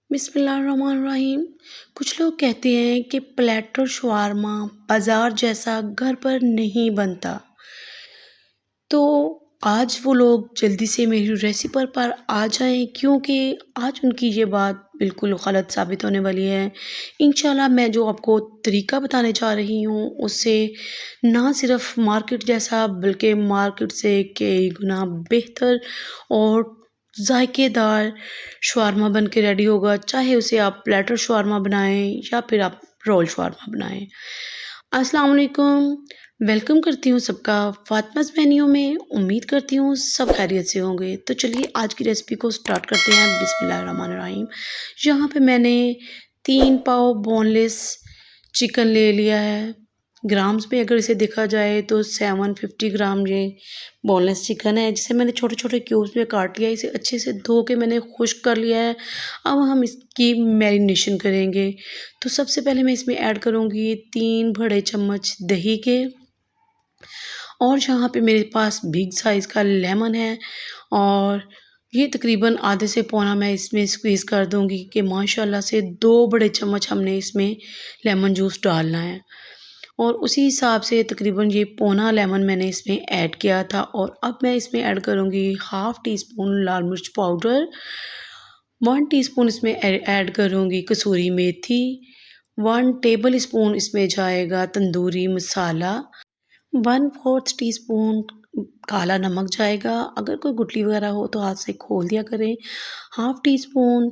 बिस्मिल्लाहिर्रहमानिर्रहीम। कुछ लोग कहते हैं कि प्लेटर शवारमा बाज़ार जैसा घर पर नहीं बनता। तो आज वो लोग जल्दी से मेरी रेसिपी पर आ जाएं, क्योंकि आज उनकी ये बात बिल्कुल गलत साबित होने वाली है। इंशाल्लाह मैं जो आपको तरीका बताने जा रही हूँ उससे ना सिर्फ मार्केट जैसा बल्कि मार्केट से कई गुना बेहतर और जायकेदार शवारमा बन के रेडी होगा। चाहे उसे आप प्लेटर शवारमा बनाएं या फिर आप रोल शवारमा बनाएं। अस्सलाम वालेकुम। वेलकम करती हूँ सबका फातिमा's मेन्यू में। उम्मीद करती हूँ सब खैरियत से होंगे। तो चलिए आज की रेसिपी को स्टार्ट करते हैं। बिस्मिल्लाहिर्रहमानिर्रहीम। यहाँ पे मैंने 3 पाव बोनलेस चिकन ले लिया है। ग्राम्स में अगर इसे देखा जाए तो 750 ग्राम ये बोनलेस चिकन है, जिसे मैंने छोटे छोटे क्यूब्स में काट लिया है। इसे अच्छे से धो के मैंने खुश्क कर लिया है। अब हम इसकी मैरिनेशन करेंगे। तो सबसे पहले मैं इसमें ऐड करूँगी 3 बड़े चम्मच दही के, और यहाँ पे मेरे पास बिग साइज़ का लेमन है, और ये तकरीबन आधे से पौना मैं इसमें स्क्वीज़ कर दूँगी कि माशाल्लाह से 2 बड़े चम्मच हमने इसमें लेमन जूस डालना है। और उसी हिसाब से तकरीबन ये पौना लेमन मैंने इसमें ऐड किया था। और अब मैं इसमें ऐड करूँगी हाफ़ टी स्पून लाल मिर्च पाउडर, 1 टीस्पून इसमें ऐड करूँगी कसूरी मेथी, 1 टेबल स्पून इसमें जाएगा तंदूरी मसाला, 1/4 टीस्पून काला नमक जाएगा। अगर कोई गुठली वगैरह हो तो हाथ से खोल दिया करें। हाफ़ टी स्पून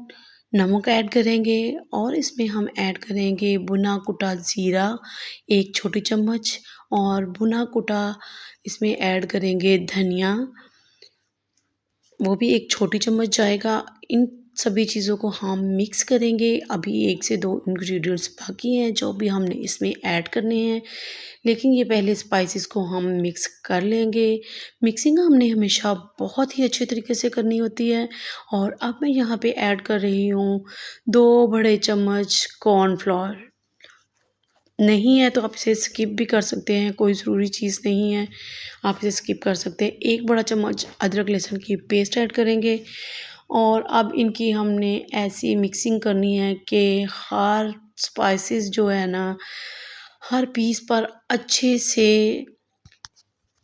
नमक ऐड करेंगे, और इसमें हम ऐड करेंगे भुना कुटा ज़ीरा 1 छोटी चम्मच, और भुना कुटा इसमें ऐड करेंगे धनिया, वो भी 1 छोटी चम्मच जाएगा। इन सभी चीज़ों को हम मिक्स करेंगे। अभी 1 से 2 इंग्रेडिएंट्स बाकी हैं जो भी हमने इसमें ऐड करने हैं, लेकिन ये पहले स्पाइसेस को हम मिक्स कर लेंगे। मिक्सिंग हमने हमेशा बहुत ही अच्छे तरीके से करनी होती है। और अब मैं यहाँ पे ऐड कर रही हूँ 2 बड़े चम्मच कॉर्नफ्लोर। नहीं है तो आप इसे स्किप भी कर सकते हैं, कोई ज़रूरी चीज़ नहीं है, आप इसे स्किप कर सकते हैं। 1 बड़ा चम्मच अदरक लहसुन की पेस्ट ऐड करेंगे, और अब इनकी हमने ऐसी मिक्सिंग करनी है कि हर स्पाइसेस जो है ना, हर पीस पर अच्छे से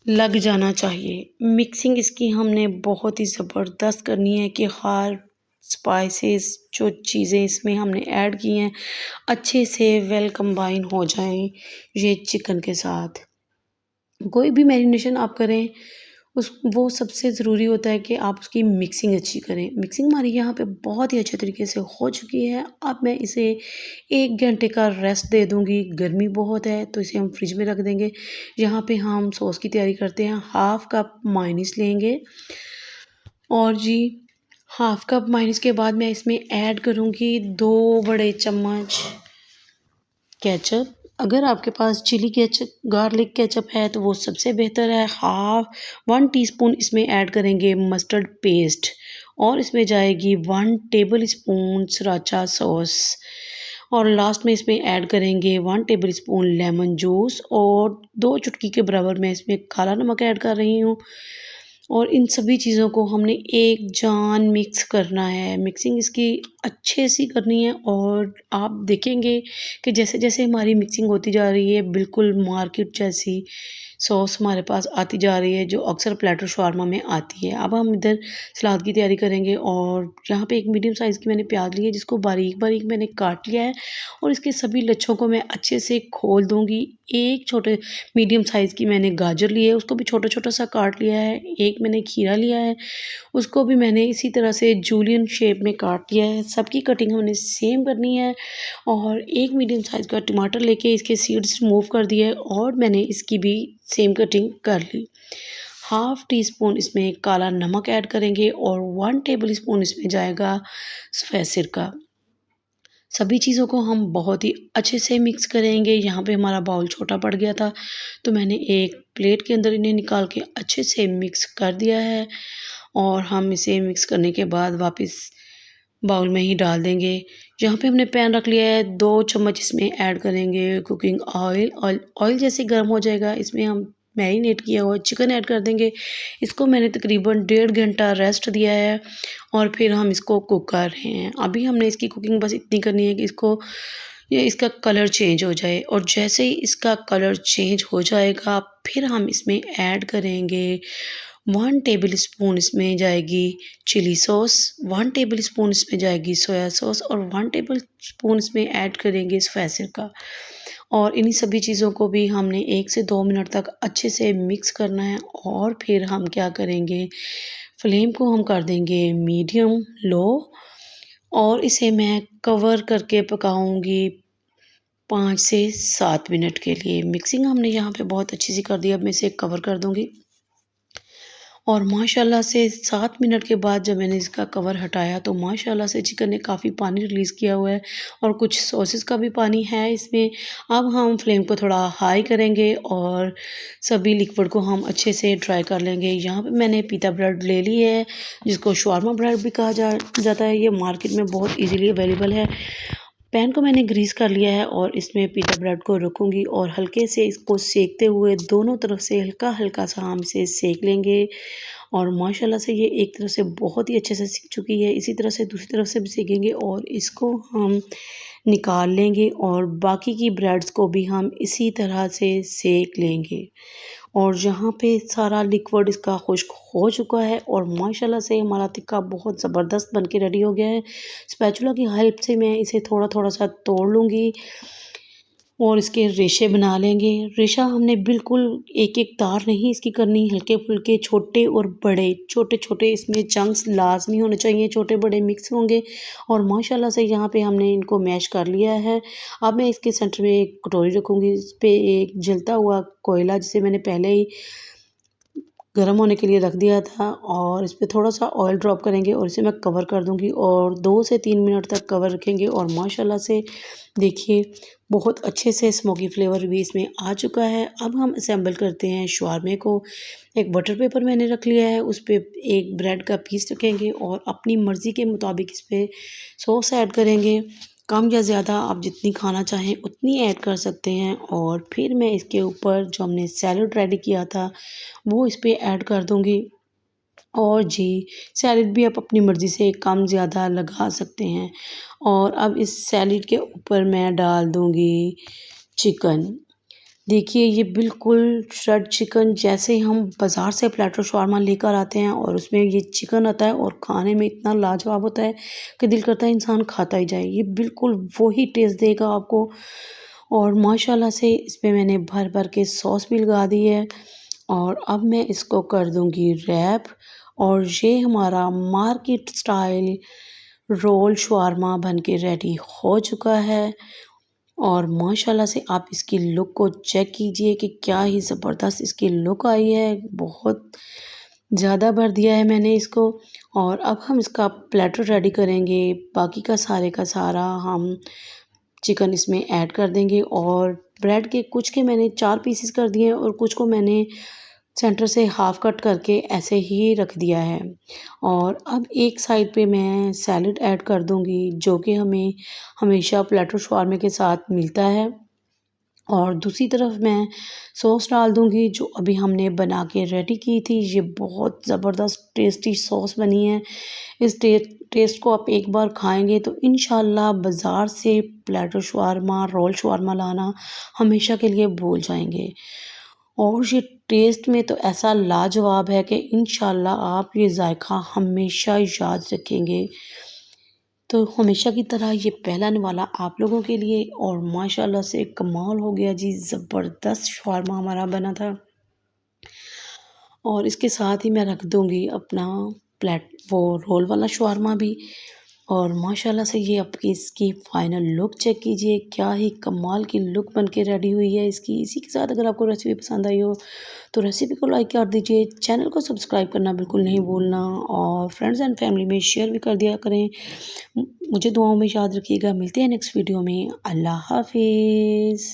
लग जाना चाहिए। मिक्सिंग इसकी हमने बहुत ही ज़बरदस्त करनी है कि हर स्पाइसेस जो चीज़ें इसमें हमने ऐड की हैं अच्छे से वेल कंबाइन हो जाएं ये चिकन के साथ। कोई भी मैरिनेशन आप करें उस वो सबसे ज़रूरी होता है कि आप उसकी मिक्सिंग अच्छी करें। मिक्सिंग हमारी यहाँ पे बहुत ही अच्छे तरीके से हो चुकी है। अब मैं इसे 1 घंटे का रेस्ट दे दूँगी। गर्मी बहुत है तो इसे हम फ्रिज में रख देंगे। यहाँ पे हम सॉस की तैयारी करते हैं। हाफ़ कप मायोनीज़ लेंगे, और जी हाफ़ कप मायोनीज़ के बाद मैं इसमें ऐड करूँगी 2 बड़े चम्मच केचप। अगर आपके पास चिली केचप गार्लिक केचप है तो वो सबसे बेहतर है। 1 टीस्पून इसमें ऐड करेंगे मस्टर्ड पेस्ट, और इसमें जाएगी 1 टेबल स्पून सराचा सॉस, और लास्ट में इसमें ऐड करेंगे 1 टेबल स्पून लेमन जूस, और 2 चुटकी के बराबर मैं इसमें काला नमक ऐड कर रही हूँ। और इन सभी चीज़ों को हमने एक जान मिक्स करना है। मिक्सिंग इसकी अच्छे से करनी है, और आप देखेंगे कि जैसे-जैसे हमारी मिक्सिंग होती जा रही है बिल्कुल मार्केट जैसी सॉस हमारे पास आती जा रही है जो अक्सर प्लेटर शवारमा में आती है। अब हम इधर सलाद की तैयारी करेंगे, और यहाँ पे एक मीडियम साइज़ की मैंने प्याज ली है जिसको बारीक-बारीक मैंने काट लिया है, और इसके सभी लच्छों को मैं अच्छे से खोल दूँगी। एक छोटे मीडियम साइज़ की मैंने गाजर ली है, उसको भी छोटा-छोटा सा काट लिया है। एक मैंने खीरा लिया है, उसको भी मैंने इसी तरह से जूलियन शेप में काट लिया है। सबकी कटिंग हमने सेम करनी है। और एक मीडियम साइज़ का टमाटर लेके इसके सीड्स रिमूव कर दिए, और मैंने इसकी भी सेम कटिंग कर ली। हाफ़ टी स्पून इसमें काला नमक ऐड करेंगे, और 1 टेबल स्पून इसमें जाएगा सफ़ेद सिरका। सभी चीज़ों को हम बहुत ही अच्छे से मिक्स करेंगे। यहाँ पे हमारा बाउल छोटा पड़ गया था तो मैंने एक प्लेट के अंदर इन्हें निकाल के अच्छे से मिक्स कर दिया है, और हम इसे मिक्स करने के बाद वापस बाउल में ही डाल देंगे। यहाँ पे हमने पैन रख लिया है, 2 चम्मच इसमें ऐड करेंगे कुकिंग ऑयल। ऑयल जैसे गर्म हो जाएगा इसमें हम मैरिनेट किया हुआ चिकन ऐड कर देंगे। इसको मैंने तकरीबन 1.5 घंटा रेस्ट दिया है और फिर हम इसको कुक कर रहे हैं। अभी हमने इसकी कुकिंग बस इतनी करनी है कि इसका कलर चेंज हो जाए, और जैसे ही इसका कलर चेंज हो जाएगा फिर हम इसमें ऐड करेंगे 1 टेबल स्पून इसमें जाएगी चिली सॉस, 1 टेबल स्पून इसमें जाएगी सोया सॉस और 1 टेबल स्पून इसमें ऐड करेंगे स्पाइसेस का। और इन्हीं सभी चीज़ों को भी हमने 1 से 2 मिनट तक अच्छे से मिक्स करना है, और फिर हम क्या करेंगे, फ्लेम को हम कर देंगे मीडियम लो, और इसे मैं कवर करके पकाऊंगी 5 से 7 मिनट के लिए। मिक्सिंग हमने यहाँ पे बहुत अच्छी सी कर दी। अब मैं इसे कवर कर दूंगी, और माशाल्लाह से 7 मिनट के बाद जब मैंने इसका कवर हटाया तो माशाल्लाह से चिकन ने काफ़ी पानी रिलीज़ किया हुआ है, और कुछ सॉसेस का भी पानी है इसमें। अब हम फ्लेम को थोड़ा हाई करेंगे और सभी लिक्विड को हम अच्छे से ड्राई कर लेंगे। यहाँ पे मैंने पीटा ब्रेड ले ली है, जिसको शवारमा ब्रेड भी कहा जाता है। ये मार्केट में बहुत ईजीली अवेलेबल है। पैन को मैंने ग्रीस कर लिया है और इसमें पीटा ब्रेड को रखूँगी और हल्के से इसको सेकते हुए दोनों तरफ से हल्का हल्का सा हम इसे सेक लेंगे। और माशाल्लाह से ये एक तरफ से बहुत ही अच्छे से सीख चुकी है, इसी तरह से दूसरी तरफ से भी सेकेंगे और इसको हम निकाल लेंगे, और बाकी की ब्रेड्स को भी हम इसी तरह से सेक लेंगे। और यहाँ पे सारा लिक्विड इसका खुश्क हो चुका है और माशाल्लाह से हमारा टिक्का बहुत ज़बरदस्त बन के रेडी हो गया है। स्पैचुला की हेल्प से मैं इसे थोड़ा थोड़ा सा तोड़ लूँगी और इसके रेशे बना लेंगे। रेशा हमने बिल्कुल एक एक तार नहीं इसकी करनी, हल्के फुल्के छोटे और बड़े, छोटे छोटे इसमें चंक्स लाजमी होने चाहिए, छोटे बड़े मिक्स होंगे। और माशाल्लाह से यहाँ पे हमने इनको मैश कर लिया है। अब मैं इसके सेंटर में एक कटोरी रखूँगी, इस पे एक जलता हुआ कोयला जिसे मैंने पहले ही गर्म होने के लिए रख दिया था, और इस पे थोड़ा सा ऑयल ड्रॉप करेंगे और इसे मैं कवर कर दूंगी और 2 से 3 मिनट तक कवर रखेंगे। और माशाल्लाह से देखिए बहुत अच्छे से स्मोकी फ्लेवर भी इसमें आ चुका है। अब हम असेंबल करते हैं शवारमे को। एक बटर पेपर मैंने रख लिया है, उस पर एक ब्रेड का पीस रखेंगे और अपनी मर्ज़ी के मुताबिक इस पर सॉस ऐड करेंगे। कम या ज़्यादा आप जितनी खाना चाहें उतनी ऐड कर सकते हैं। और फिर मैं इसके ऊपर जो हमने सैलड रेडी किया था वो इस पे ऐड कर दूंगी। और जी, सैलड भी आप अपनी मर्ज़ी से कम ज़्यादा लगा सकते हैं। और अब इस सैलड के ऊपर मैं डाल दूंगी चिकन। देखिए ये बिल्कुल श्रेड चिकन जैसे हम बाज़ार से प्लेटर shawarma लेकर आते हैं और उसमें ये चिकन आता है और खाने में इतना लाजवाब होता है कि दिल करता है इंसान खाता ही जाए। ये बिल्कुल वही टेस्ट देगा आपको। और माशाल्लाह से इस पे मैंने भर भर के सॉस भी लगा दी है, और अब मैं इसको कर दूंगी रैप। और ये हमारा मार्केट स्टाइल रोल शवारमा बन के रेडी हो चुका है। और माशाल्लाह से आप इसकी लुक को चेक कीजिए कि क्या ही ज़बरदस्त इसकी लुक आई है। बहुत ज़्यादा भर दिया है मैंने इसको। और अब हम इसका प्लेटर रेडी करेंगे। बाकी का सारे का सारा हम चिकन इसमें ऐड कर देंगे, और ब्रेड के कुछ के मैंने 4 पीसेस कर दिए हैं और कुछ को मैंने सेंटर से हाफ कट करके ऐसे ही रख दिया है। और अब एक साइड पे मैं सैलड ऐड कर दूंगी जो कि हमें हमेशा प्लेटर shawarma के साथ मिलता है। और दूसरी तरफ मैं सॉस डाल दूंगी जो अभी हमने बना के रेडी की थी। ये बहुत ज़बरदस्त टेस्टी सॉस बनी है। इस टेस्ट को आप एक बार खाएंगे तो इंशाल्लाह बाज़ार से प्लेटर shawarma रोल shawarma लाना हमेशा के लिए भूल जाएंगे। और ये टेस्ट में तो ऐसा लाजवाब है कि इंशाल्लाह आप ये जायका हमेशा याद रखेंगे। तो हमेशा की तरह ये पहला निवाला आप लोगों के लिए। और माशाल्लाह से कमाल हो गया जी, ज़बरदस्त शवारमा हमारा बना था। और इसके साथ ही मैं रख दूंगी अपना वो रोल वाला शवारमा भी। और माशाल्लाह से ये आपकी इसकी फ़ाइनल लुक चेक कीजिए, क्या ही कमाल की लुक बन के रेडी हुई है इसकी। इसी के साथ अगर आपको रेसिपी पसंद आई हो तो रेसिपी को लाइक कर दीजिए, चैनल को सब्सक्राइब करना बिल्कुल नहीं भूलना, और फ्रेंड्स एंड फैमिली में शेयर भी कर दिया करें। मुझे दुआओं में याद रखिएगा। मिलते हैं नेक्स्ट वीडियो में। अल्लाह हाफिज़।